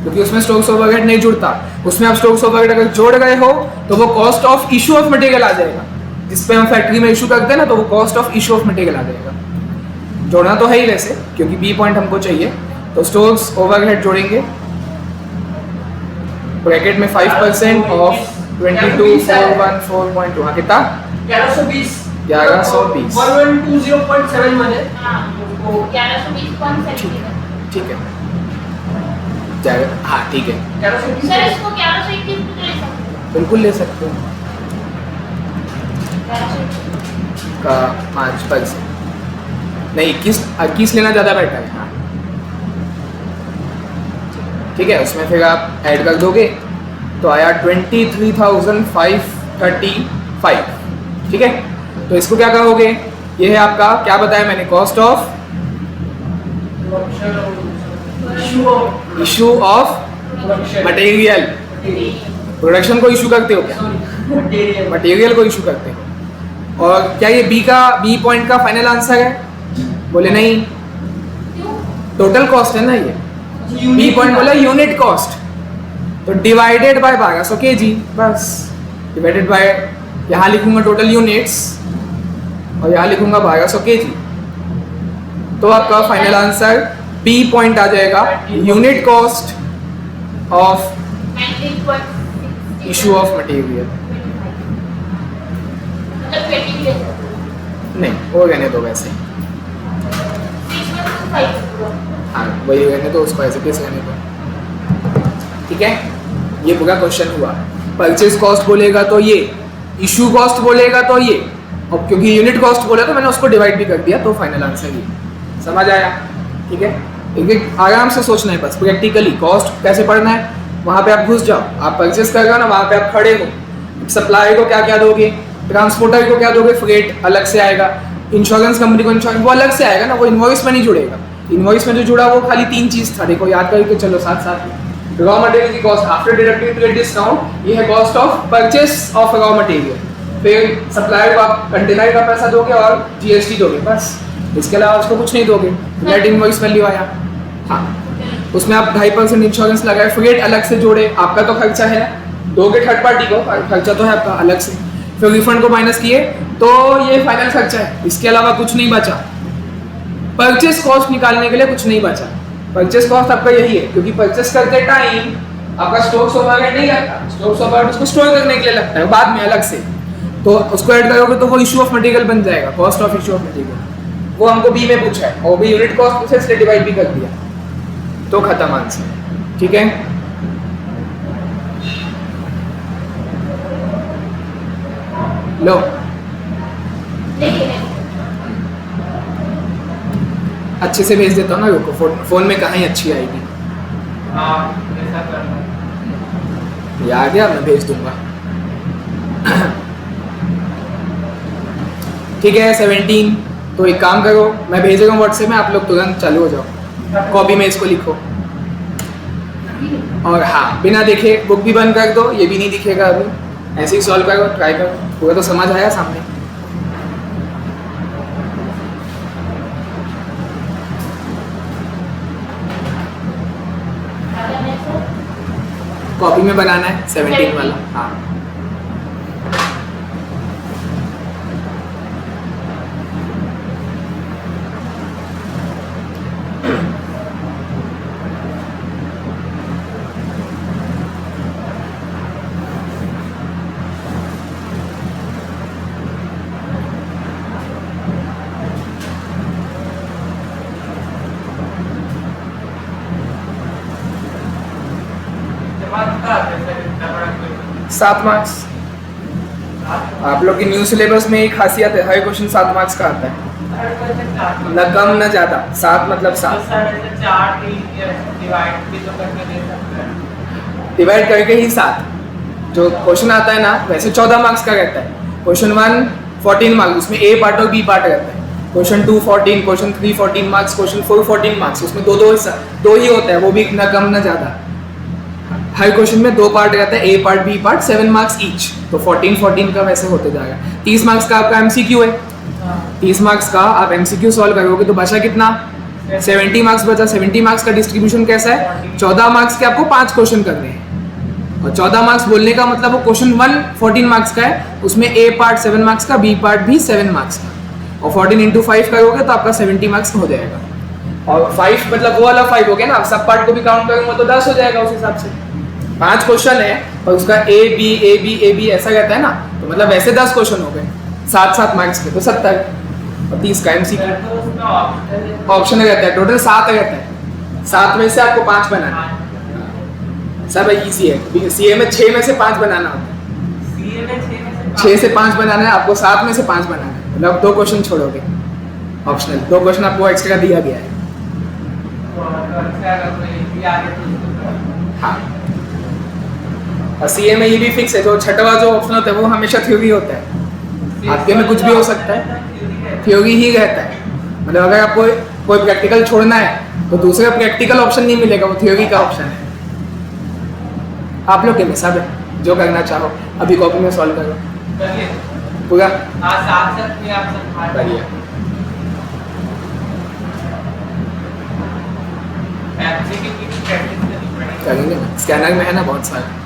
क्योंकि उसमें स्टोर्स ओवरहेड नहीं जुड़ता। उसमें आप स्टोर्स ओवरहेड अगर जोड़ गए हो तो वो cost of issue of material आ जाएगा, जिस पे हम फैक्ट्री में इशू करते हैं ना, तो वो cost of issue of material आ जाएगा। जोड़ना तो है ही वैसे, क्योंकि बी पॉइंट हमको चाहिए, तो स्टोर्स ओवरहेड जोड़ेंगे ब्रैकेट में 5% ऑफ 22,414.2, हाँ कितना? 1120 1120.71 है, ठीक है जाएगा, हाँ ठीक है, 1120 सर इसको 1121 ले सकते हो, बिल्कुल ले सकते हो। का 5% नहीं, 21 लेना ज़्यादा बेटर है। हाँ ठीक है, उसमें फिर आप ऐड कर दोगे तो आया 23,535, ठीक है। तो इसको क्या कहोगे? ये है आपका, क्या बताया मैंने, cost of issue of material. Production को इशू करते हो क्या? मटेरियल को इशू करते हो। और क्या ये बी पॉइंट का फाइनल आंसर है? बोले नहीं, टोटल कॉस्ट है ना ये। बी पॉइंट बोला यूनिट कॉस्ट, तो डिवाइडेड बाय 1200 kg, बस डिवाइडेड बाय, यहाँ लिखूंगा टोटल यूनिट्स और यहाँ लिखूंगा 1200 kg, तो आपका फाइनल आंसर बी पॉइंट आ जाएगा, unit cost of 19.6 issue of material. मतलब 20 ले लो। नहीं, वो रहने दो वैसे, 6.25 हाँ वही रहने दो, उसको ऐसे कैसे रहने दो, ठीक है। ये पूरा क्वेश्चन हुआ। परचेज कॉस्ट बोलेगा तो ये, इशू कॉस्ट बोलेगा तो ये, और क्योंकि यूनिट कॉस्ट बोला तो मैंने उसको डिवाइड भी कर दिया, तो फाइनल आंसर ये। समझ आया? ठीक है, एक आराम से सोचना है बस, प्रैक्टिकली कॉस्ट कैसे पढ़ना है, वहाँ पे आप घुस जाओ। आप परचेज कर रहे हो ना, वहाँ पे आप खड़े हो, सप्लायर को क्या क्या दोगे, ट्रांसपोर्टर को क्या दोगे, फ्रेट अलग से आएगा, इंश्योरेंस कंपनी को इंश्योरेंस वो अलग से आएगा ना, वो इनवॉइस में नहीं जुड़ेगा। इनवॉइस में जो जुड़ा वो खाली 3 चीज़ था, देखो याद करके चलो साथ साथ। रॉ मटेरियल की cost after deducting trade discount, ये है cost of purchase of raw material. फिर सप्लायर को आप कंटेनर का पैसा दोगे और जीएसटी दोगे, बस इसके अलावा उसको कुछ नहीं दोगे। नेट इनवॉइस वैल्यू आया, हाँ उसमें आप 2.5% इंश्योरेंस लगाए, फ्रेट अलग से जोड़े, आपका तो खर्चा है, दोगे थर्ड पार्टी को, खर्चा तो है आपका अलग से, फिर रिफंड को माइनस किए, तो ये फाइनल खर्चा है, इसके अलावा कुछ नहीं बचा। परचेस कॉस्ट निकालने के लिए कुछ नहीं बचा। परचेस कॉस्ट आपका यही है, क्योंकि परचेस करते टाइम आपका स्टॉक ओवरहेड नहीं लगता, स्टॉक ओवरहेड उसको स्टोर करने के लिए लगता है बाद में अलग से, तो उसको ऐड करोगे तो वो इशू ऑफ मटेरियल बन जाएगा, cost of issue of material. वो हमको बी में पूछा है और भी यूनिट कॉस्ट पूछा, इसलिए डिवाइड भी कर दिया, तो खत्म आंसर। ठीक है, लो अच्छे से भेज देता हूँ ना, रुको फोन में कहाँ ही अच्छी आएगी, ऐसा करना। ये आ गया, मैं भेज दूंगा। ठीक है 17, तो एक काम करो, मैं भेज रहा हूँ व्हाट्सएप में, आप लोग तुरंत चालू हो जाओ, कॉपी में इसको लिखो, और हाँ बिना देखे बुक भी बंद कर दो, ये भी नहीं दिखेगा अभी, ऐसे ही सॉल्व करो, ट्राई करो, पूरा तो समझ आया सामने। कॉपी में बनाना है 17 वाला, हाँ जमा आता है सर, इतना बड़ा क्वेश्चन। 7 मार्क्स। आप लोग की न्यू सिलेबस में एक खासियत है, हर क्वेश्चन 7 मार्क्स का आता है, हर क्वेश्चन 4 न कम न ज्यादा, 7 मतलब 7। सर ऐसे 4 डिवाइड भी तो करके दे सकते हैं। डिवाइड करके ही 7, जो क्वेश्चन आता है ना वैसे 14 मार्क्स का रहता है। क्वेश्चन 1 14 मार्क्स, उसमें ए पार्ट और बी पार्ट रहता है। Question 2 14, question 3 14 marks, question 4 14 marks, उसमें दो ही होता है, वो भी न कम न ज्यादा। हर क्वेश्चन में 2 पार्ट रहता है, A part B part, 7 marks each, तो 14 का वैसे होते जाएगा। 30 मार्क्स का आपका एमसीक्यू है, 30 मार्क्स का आप एमसीक्यू सॉल्व करोगे तो बचा कितना, 70 मार्क्स बचा। 70 मार्क्स का डिस्ट्रीब्यूशन कैसा है, 14 मार्क्स के आपको 5 क्वेश्चन करने हैं, और 14 मार्क्स बोलने का मतलब वो क्वेश्चन 1 14 मार्क्स का है, उसमें ए पार्ट 7 मार्क्स का, बी पार्ट भी 7 मार्क्स का, और 14 इंटू 5 करोगे तो आपका 70 मार्क्स हो जाएगा। और 5 मतलब वो वाला 5 हो गया ना, सब पार्ट को भी काउंट करूंगा तो 10 हो जाएगा उस हिसाब से। 5 क्वेश्चन है और उसका ए बी ऐसा रहता है ना, तो मतलब वैसे 10 क्वेश्चन हो गए, 7 मार्क्स के, तो 70, और 30 का एमसीक्यू तो उसमें ऑप्शन रहता है, टोटल 7 रहता है, 7 में से आपको 5 बनाना है। सब इजी है, सीए में 6 में से 5 बनाना होता है, सीए में 6 से 5 बनाना है आपको, 7 में से 5 बनाना है, मतलब 2 क्वेश्चन छोड़ोगे ऑप्शनल, 2 क्वेश्चन आपको एक्स्ट्रा दिया गया है। हाँ, और सीए में ये भी फिक्स है, जो छठवा जो ऑप्शन होता है वो हमेशा थ्योरी होता है, आपके में कुछ भी हो सकता है, थ्योरी ही रहता है। मतलब अगर आपको कोई प्रैक्टिकल छोड़ना है तो दूसरा प्रैक्टिकल ऑप्शन नहीं मिलेगा, वो थ्योरी का ऑप्शन है। आप लोग के हिसाब है, जो करना चाहो अभी कॉपी में सॉल्व करो चलिए पूरा। हाँ साथ साथ में आप सब बढ़िया। एमसीक्यू की प्रैक्टिस करनी पड़ेगी। करेंगे ना, स्कैनर में है ना बहुत सारे।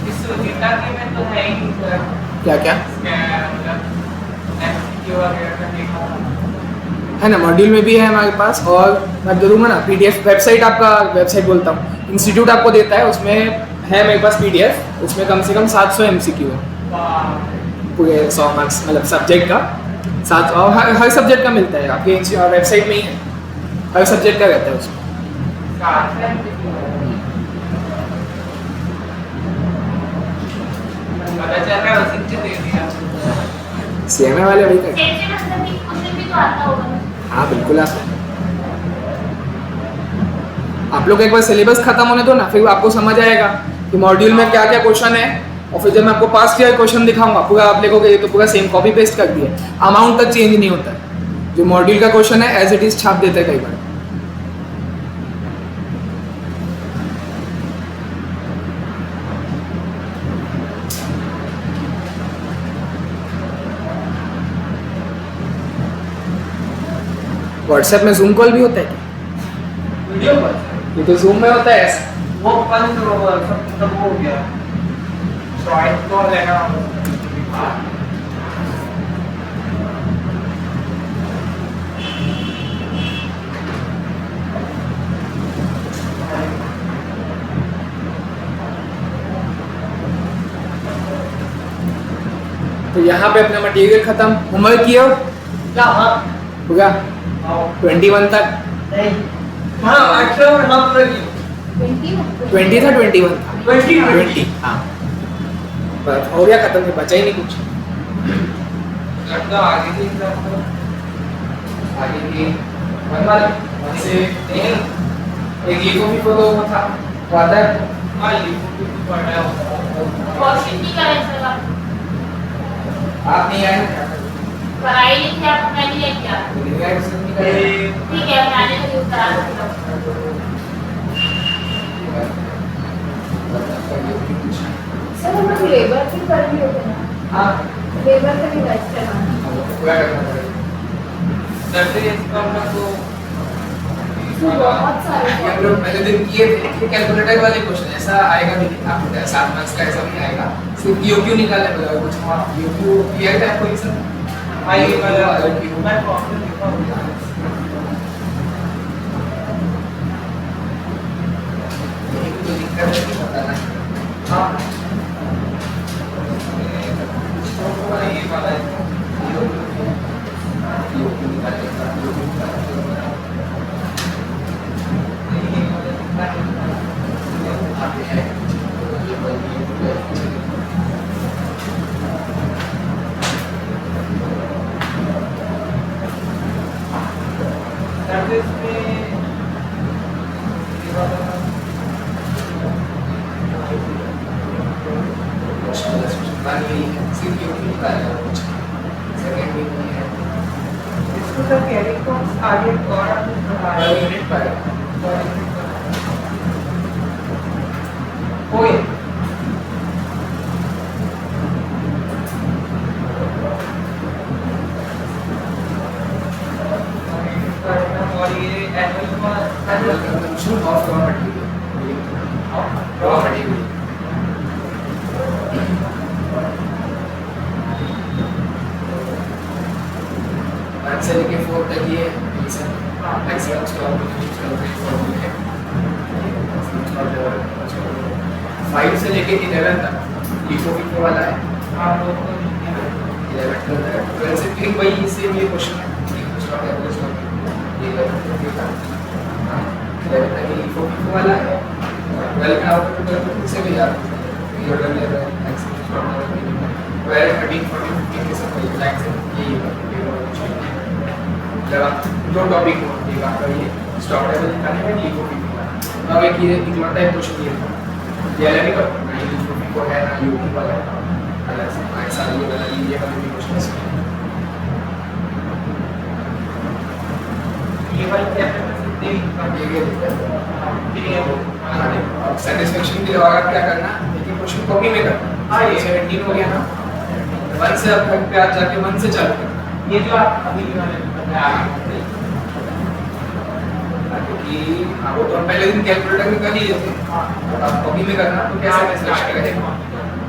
इस सुनीता के में तो है ही सर क्या क्या एमसीक्यू वगैरह का देखा है ना, मॉड्यूल में भी है हमारे पास। और मैं दे दूंगा ना पीडीएफ, वेबसाइट आपका, वेबसाइट बोलता हूँ, इंस्टीट्यूट आपको देता है, उसमें है मेरे पास पीडीएफ, उसमें कम से कम 700 एमसीक्यू है पूरे 100 मार्क्स, मतलब सब्जेक्ट का 700, और हर सब्जेक्ट का मिलता है आपके वेबसाइट में ही है, हर सब्जेक्ट का रहता है उसमें। पता चल रहा है उसी से दे दिया। सीएमए वाले वही करते हैं। सेम से मतलब कि क्वेश्चन भी तो आता होगा ना। हाँ बिल्कुल आता है। आप लोग एक बार सिलेबस खत्म होने दो ना, फिर आपको समझ आएगा कि मॉड्यूल में क्या क्या क्वेश्चन है, और फिर जब मैं आपको पास्ट ईयर क्वेश्चन दिखाऊंगा पूरा आप देखोगे ये तो पूरा सेम कॉपी पेस्ट कर दिया, अमाउंट तक चेंज नहीं होता है। जो मॉड्यूल का क्वेश्चन है एज इट इज छाप देते हैं कई बार। व्हाट्सएप में जूम कॉल भी होता है क्या? वीडियो पर ये तो जूम में होता है ऐसा। वो बंद सब हो गया चॉइस तो लेना तो यहाँ पे अपना मटेरियल खत्म, होमवर्क किया क्या हाँ होगा 21 तक। हाँ एक्चुअली हम लगी 20 था 21 था 20 हाँ, बस हो गया खत्म, फिर बचा ही नहीं कुछ। लगता आगे की आगे की बनवा से एक लिखो भी तो वो था, वो आता है। हाँ लिखो भी पढ़ा है और कितनी का है सर आप? आप नहीं आए ना? पढ़ाई लिखी आप मैं नहीं लेके आ। नहीं आए उससे नहीं करेंगे। ठीक है मैं आने लगी करा दूंगा। सर हम लोग लेबर की कर रही होते ना, हाँ लेबर का भी बैच करना। पूरा करना पड़ेगा। करते हैं इसका हम लोग को बहुत सारे ये हम लोग पहले दिन किए थे कि कैलकुलेटर वाले क्वेश्चन ऐसा आएगा भी नहीं, आपको 7 मार्क्स का ऐसा नहीं आएगा, सिर्फ ईओक्यू निकालने पड़ेगा कुछ। हाँ ईओक्यू किया था कोई सर? हाँ ये वाला मैं प्रॉब्लम लिखा हूँ तो दिक्कत है कि पता नहीं। हाँ ये वाला है ईओक्यू निकालने का आते हैं। सर्विस में ये वाला सिर्फ ईओक्यू निकालने का कुछ सेकंड में नहीं है। इसको तो कैरी को आगे और बढ़ाया यूनिट पर कोई और ये annual consumption of raw material, raw material one से लेके 4 तक ये मैक्सिमम स्टॉक फॉर्मूले है। 5 से लेके 11 तक लिखो फिको वाला है। 11 12 से फिर वही सेम ये क्वेश्चन है, स्टॉक एवरेज स्टॉक ये 11 तक ये लिखो फिको वाला है। 12 का आउटपुट करके से भी यार ये ऑर्डर ले रहा है मैक्सिमम स्टॉक 12 13 14 15 के सब ये लाइन से ये जब आप दो टॉपिक हो, एक आपका ये स्टॉक लेवल निकालने में लिखो फिको वाला, अब एक ये इकलौता एक क्वेश्चन ये था, ये अलग ही करता है, ये यूपी को है ना यूपी वाला है, अलग से ऐसा ये वाला ये वाला भी क्वेश्चन है। ये वाला क्या है सीधे सेटिस्फेक्शन के लिए और क्या करना, एक क्वेश्चन कॉपी में करना। हाँ, ये 17 हो गया ना, 1 से अब तक पे आज जाके 1 से चालू करना, ये जो आप अभी बताया क्योंकि वो तो हम पहले दिन कैलकुलेटर में कर ही लेते हैं, अब आप कॉपी में करना तो कैसे सिलेक्शन करेंगे,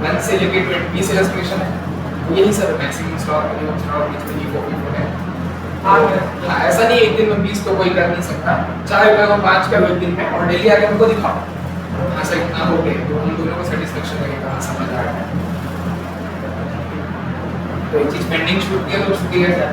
1 से लेके 20 सिलेक्शन है, यही सब मैक्सिमम स्लॉट मिनिमम स्लॉट बीच में ये कॉपी है। हाँ, ऐसा नहीं एक दिन में 20 तो कोई कर नहीं सकता, चाहे अगर हम 5 का एक दिन में और डेली आके हमको दिखाओ हाँ सर इतना हो गया, तो हम दोनों को सेटिस्फेक्शन लगेगा, हाँ समझ आ रहा है। तो एक चीज पेंडिंग छूट गया तो उसको क्लियर कर।